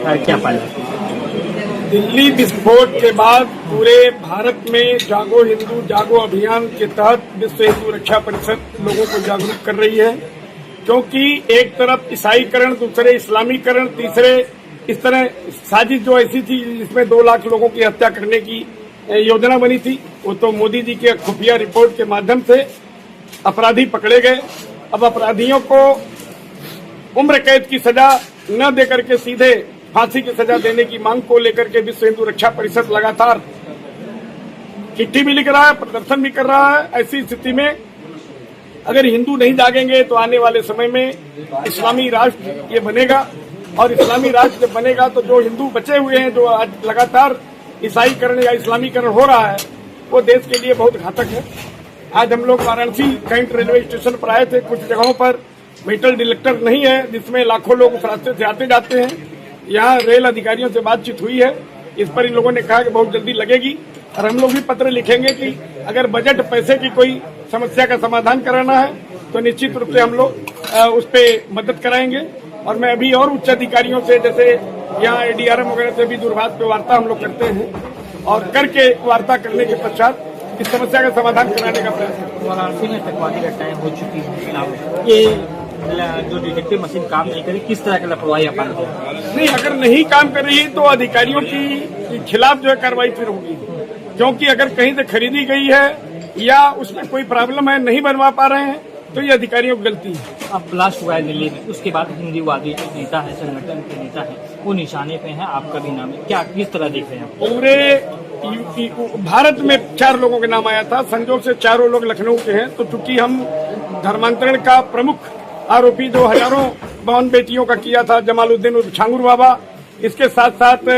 क्या पाया? दिल्ली विस्फोट के बाद पूरे भारत में जागो हिंदू जागो अभियान के तहत विश्व हिंदू रक्षा परिषद लोगों को जागरूक कर रही है, क्योंकि एक तरफ ईसाईकरण, दूसरे इस्लामीकरण, तीसरे इस तरह साजिश जो ऐसी थी जिसमें 2 लाख लोगों की हत्या करने की योजना बनी थी, वो तो मोदी जी के खुफिया रिपोर्ट के माध्यम से अपराधी पकड़े गए। अब अपराधियों को उम्र कैद की सजा न देकर के सीधे फांसी की सजा देने की मांग को लेकर के विश्व हिंदू रक्षा परिषद लगातार चिट्ठी भी लिख रहा है, प्रदर्शन भी कर रहा है। ऐसी स्थिति में अगर हिंदू नहीं जागेंगे तो आने वाले समय में इस्लामी राष्ट्र ये बनेगा, और इस्लामी राष्ट्र जब बनेगा तो जो हिंदू बचे हुए हैं, जो आज लगातार ईसाईकरण या इस्लामीकरण हो रहा है, वो देश के लिए बहुत घातक है। आज हम लोग वाराणसी कैंट रेलवे स्टेशन पर आए थे। कुछ जगहों पर मेटल डिटेक्टर नहीं है, जिसमें लाखों लोग उस रास्ते से आते जाते हैं। यहाँ रेल अधिकारियों से बातचीत हुई है, इस पर इन लोगों ने कहा कि बहुत जल्दी लगेगी, और हम लोग भी पत्र लिखेंगे कि अगर बजट पैसे की कोई समस्या का समाधान कराना है तो निश्चित रूप से हम लोग उस पर मदद कराएंगे। और मैं अभी और उच्च अधिकारियों से, जैसे यहाँ ADRM वगैरह से भी दूरभाष पे वार्ता हम लोग करते हैं, और करके वार्ता करने के पश्चात इस समस्या का समाधान कराने का प्रयास करते हैं। वाराणसी में आतंकवादी घटनाएं हो चुकी हैं, ये जो डिटेक्टिव मशीन काम नहीं करी, किस तरह की लापरवाही आप नहीं, अगर नहीं काम कर रही तो अधिकारियों की खिलाफ जो है कार्रवाई फिर होगी, क्योंकि अगर कहीं से खरीदी गई है या उसमें कोई प्रॉब्लम है, नहीं बनवा पा रहे हैं, तो ये अधिकारियों की गलती है। अब ब्लास्ट हुआ है दिल्ली में, उसके बाद हिंदूवादी जो नेता है, संगठन के नेता है, वो निशाने पे हैं, आपका भी नाम है, क्या किस तरह देख रहे हैं? पूरे भारत में 4 लोगों के नाम आया था, संजोग से चारों लोग लखनऊ के हैं। तो चूंकि हम धर्मांतरण का प्रमुख आरोपी जो हजारों बहन बेटियों का किया था, जमालुद्दीन उर्फ छांगुर बाबा, इसके साथ साथ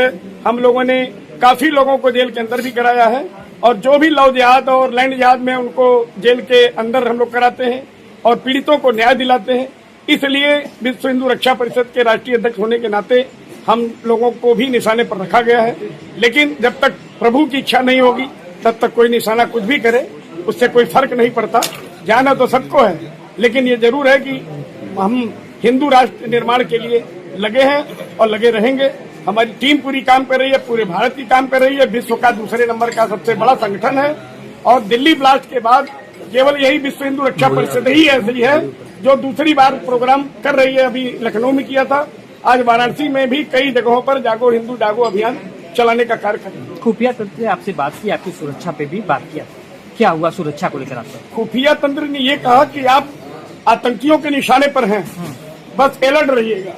हम लोगों ने काफी लोगों को जेल के अंदर भी कराया है, और जो भी लव जिहाद और लैंड जिहाद में उनको जेल के अंदर हम लोग कराते हैं और पीड़ितों को न्याय दिलाते हैं। इसलिए विश्व हिंदू रक्षा परिषद के राष्ट्रीय अध्यक्ष होने के नाते हम लोगों को भी निशाने पर रखा गया है। लेकिन जब तक प्रभु की इच्छा नहीं होगी तब तक कोई निशाना कुछ भी करे, उससे कोई फर्क नहीं पड़ता। जाना तो सबको है, लेकिन ये जरूर है कि हम हिंदू राष्ट्र निर्माण के लिए लगे हैं और लगे रहेंगे। हमारी टीम पूरी काम कर रही है, पूरे भारत की काम कर रही है। विश्व का दूसरे नंबर का सबसे बड़ा संगठन है, और दिल्ली ब्लास्ट के बाद केवल यही विश्व हिंदू रक्षा परिषद ही ऐसी है जो दूसरी बार प्रोग्राम कर रही है। अभी लखनऊ में किया था, आज वाराणसी में भी कई जगहों पर जागो हिंदू जागो अभियान चलाने का कार्य कर रही है। खुफिया तंत्र ने आपसे बात की, आपकी सुरक्षा पे भी बात किया, क्या हुआ सुरक्षा को लेकर आपसे? खुफिया तंत्र ने ये कहा कि आप आतंकियों के निशाने पर हैं, बस अलर्ट रहिएगा।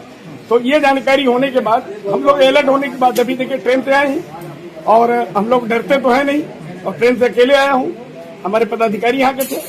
तो ये जानकारी होने के बाद हम लोग अलर्ट होने के बाद अभी देखिए ट्रेन से आए हैं, और हम लोग डरते तो है नहीं, और ट्रेन से अकेले आया हूँ, हमारे पदाधिकारी यहाँ के थे।